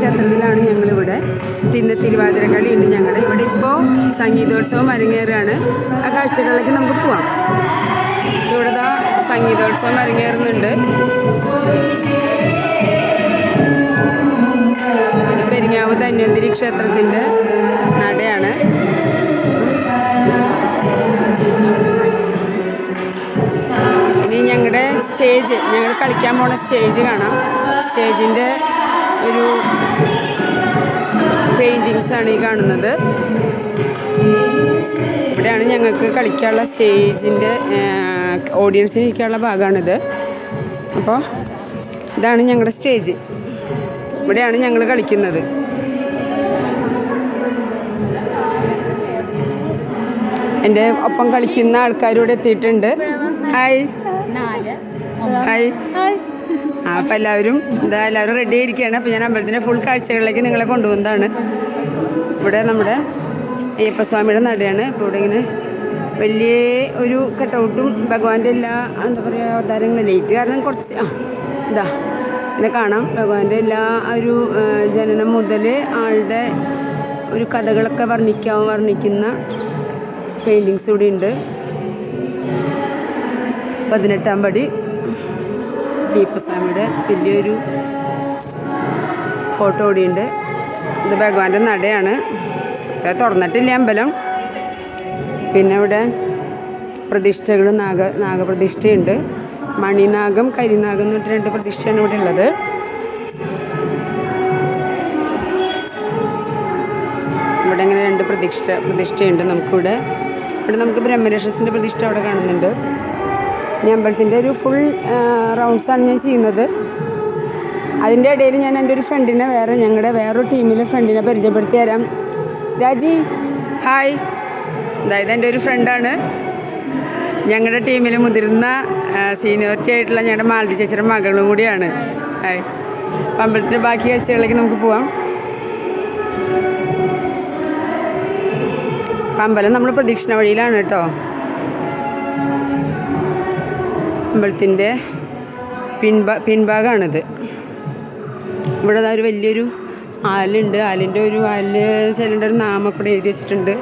ക്ഷേത്രത്തിലാണ് ഞങ്ങളിവിടെ. ഇന്ന് തിരുവാതിര കളിയുണ്ട് ഞങ്ങളുടെ ഇവിടെ. ഇപ്പോൾ സംഗീതോത്സവം അരങ്ങേറുകയാണ്. ആ കാഴ്ചകളിലേക്ക് നമുക്ക് പോവാം. ഇവിടെ സംഗീതോത്സവം അരങ്ങേറുന്നുണ്ട്. പെരിങ്ങാവ് ധന്വന്തരി ക്ഷേത്രത്തിൻ്റെ നടയാണ്. ഇനി ഞങ്ങളുടെ സ്റ്റേജ്, ഞങ്ങൾ കളിക്കാൻ പോണ സ്റ്റേജ് കാണാം. സ്റ്റേജിൻ്റെ ഒരു പെയിൻറ്റിങ്സാണ് ഈ കാണുന്നത്. ഇവിടെയാണ് ഞങ്ങൾക്ക് കളിക്കാനുള്ള സ്റ്റേജിൻ്റെ ഓഡിയൻസിന് ഇരിക്കാനുള്ള ഭാഗമാണിത്. അപ്പോൾ ഇതാണ് ഞങ്ങളുടെ സ്റ്റേജ്. ഇവിടെയാണ് ഞങ്ങൾ കളിക്കുന്നത്. എൻ്റെ ഒപ്പം കളിക്കുന്ന ആൾക്കാരിവിടെ എത്തിയിട്ടുണ്ട്. Hi hi. അപ്പോൾ എല്ലാവരും റെഡി ആയിരിക്കുകയാണ്. അപ്പോൾ ഞാൻ അമ്പലത്തിൻ്റെ ഫുൾ കാഴ്ചകളിലേക്ക് നിങ്ങളെ കൊണ്ടുപോകുന്നതാണ്. ഇവിടെ നമ്മുടെ അയ്യപ്പസ്വാമിയുടെ നടയാണ്. ഇപ്പോൾ ഇവിടെ ഇങ്ങനെ വലിയ ഒരു കട്ടൗട്ടും ഭഗവാന്റെ എല്ലാ അവതാരങ്ങളും ലേറ്റ് കാരണം കുറച്ച് ഇങ്ങനെ കാണാം. ഭഗവാന്റെ എല്ലാ ഒരു ജനനം മുതൽ ആളുടെ ഒരു കഥകളൊക്കെ വർണ്ണിക്കുന്ന പെയിൻറ്റിങ്സ് ഇവിടെ ഉണ്ട്. 18-ാം പടി അയ്യപ്പസ്വാമിയുടെ വലിയൊരു ഫോട്ടോ ഇവിടെയുണ്ട്. ഇത് ഭഗവാന്റെ നടയാണ്. തുറന്നിട്ടില്ല അമ്പലം. പിന്നെ ഇവിടെ പ്രതിഷ്ഠകൾ നാഗപ്രതിഷ്ഠയുണ്ട്. മണിനാഗം, കരിനാഗം എന്ന് പറഞ്ഞിട്ട് 2 പ്രതിഷ്ഠയാണ് ഇവിടെ ഉള്ളത്. ഇവിടെ ഇങ്ങനെ 2 പ്രതിഷ്ഠയുണ്ട് നമുക്കിവിടെ. ഇവിടെ നമുക്ക് ബ്രഹ്മരക്ഷസിൻ്റെ പ്രതിഷ്ഠ അവിടെ കാണുന്നുണ്ട്. ഇനി അമ്പലത്തിൻ്റെ ഒരു ഫുൾ റൗണ്ട്സാണ് ഞാൻ ചെയ്യുന്നത്. അതിൻ്റെ ഇടയിൽ ഞാൻ എൻ്റെ ഒരു ഫ്രണ്ടിനെ ഞങ്ങളുടെ വേറൊരു ടീമിലെ ഫ്രണ്ടിനെ പരിചയപ്പെടുത്തി തരാം. രാജി, ഹായ്. അതായത് എൻ്റെ ഒരു ഫ്രണ്ടാണ്. ഞങ്ങളുടെ ടീമിൽ മുതിർന്ന സീനിയോറിറ്റി ആയിട്ടുള്ള ഞങ്ങളുടെ മാലതി ചേച്ചിയുടെ മകളും കൂടിയാണ്. ഹായ്. അപ്പം അമ്പലത്തിൻ്റെ ബാക്കി കാഴ്ചകളിലേക്ക് നമുക്ക് പോവാം. അമ്പലം നമ്മൾ പ്രദക്ഷിണ വഴിയിലാണ് കേട്ടോ. അമ്പലത്തിൻ്റെ പിൻഭാഗമാണിത്. ഇവിടെ ഒരു വലിയൊരു ആലുണ്ട്. ആലിൻ്റെ ചെല്ലേണ്ട ഒരു നാമൊക്കെ എഴുതി വെച്ചിട്ടുണ്ട്.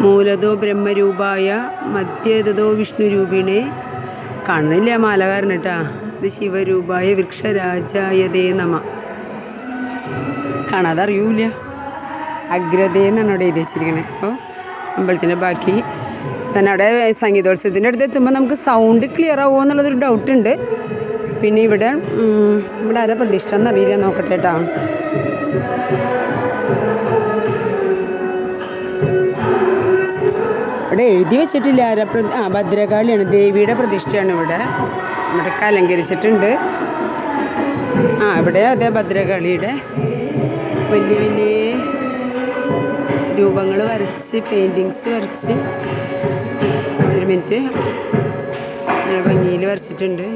മൂലതോ ബ്രഹ്മരൂപായ മധ്യേതോ വിഷ്ണുരൂപിണേ. കാണുന്നില്ല മാലകാരൻ കേട്ടാ. ഇത് ശിവരൂപായ വൃക്ഷരാജായതേ നമ. കാണാതെ അറിയൂല. അഗ്രതയെന്നാണ് അവിടെ എഴുതി വെച്ചിരിക്കുന്നത്. അപ്പോൾ അമ്പലത്തിൻ്റെ ബാക്കി തന്നെ അവിടെ സംഗീതോത്സവത്തിൻ്റെ അടുത്ത് എത്തുമ്പോൾ നമുക്ക് സൗണ്ട് ക്ലിയർ ആവുമോ എന്നുള്ളതൊരു ഡൗട്ടുണ്ട്. പിന്നെ ഇവിടെ ആരാ പ്രതിഷ്ഠ എന്നറിയില്ല, നോക്കട്ടെ കേട്ടോ. ഇവിടെ എഴുതി വെച്ചിട്ടില്ല ആരാ ഭദ്രകാളിയാണ്, ദേവിയുടെ പ്രതിഷ്ഠയാണ്. ഇവിടെയൊക്കെ അലങ്കരിച്ചിട്ടുണ്ട്. ഇവിടെ അതെ ഭദ്രകാളിയുടെ വലിയ വലിയ രൂപങ്ങൾ വരച്ച്, പെയിൻറ്റിങ്സ് വരച്ച്, ഒരു മിനിറ്റ്, ഭംഗിയിൽ വരച്ചിട്ടുണ്ട്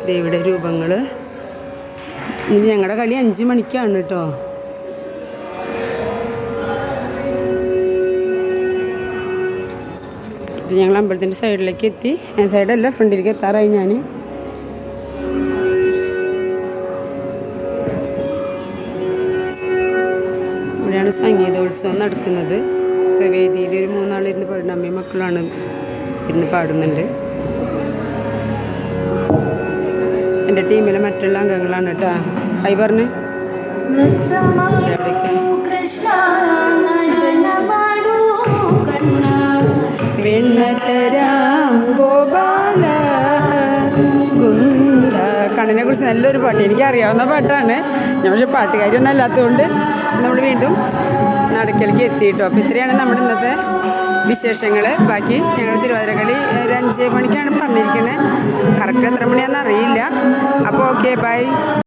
ദേവിയുടെ രൂപങ്ങൾ. ഇനി ഞങ്ങളുടെ കളി 5 മണിക്കാണ് കേട്ടോ. ഞങ്ങൾ അമ്പലത്തിൻ്റെ സൈഡിലേക്ക് എത്തി. സൈഡല്ല, ഫ്രണ്ടിലേക്ക് എത്താറായി ഞാൻ. ഇവിടെയാണ് സംഗീതോത്സവം നടക്കുന്നത്. വേദിയിൽ ഒരു 3 ആൾ ഇരുന്ന് പാടുന്ന അമ്മയും മക്കളാണ് ഇരുന്ന് പാടുന്നുണ്ട്. എൻ്റെ ടീമിലെ മറ്റുള്ള അംഗങ്ങളാണ് കേട്ടോ. ഹൈ പറഞ്ഞ് ഗോപാല കണ്ണിനെ കുറിച്ച് നല്ലൊരു പാട്ട്, എനിക്കറിയാവുന്ന പാട്ടാണ് ഞാൻ. പക്ഷെ പാട്ടുകാരിയൊന്നും അല്ലാത്തതുകൊണ്ട് നമ്മൾ വീണ്ടും നടക്കലേക്ക് എത്തിയിട്ടോ. അപ്പോൾ ഇത്രയാണ് നമ്മുടെ ഇന്നത്തെ വിശേഷങ്ങൾ. ബാക്കി ഞങ്ങൾ തിരുവാതിരക്കളി 5 മണിക്കാണ് പറഞ്ഞിരിക്കുന്നത്. കറക്റ്റ് എത്ര മണിയാണെന്ന് അറിയില്ല. അപ്പോൾ ഓക്കെ, ബൈ.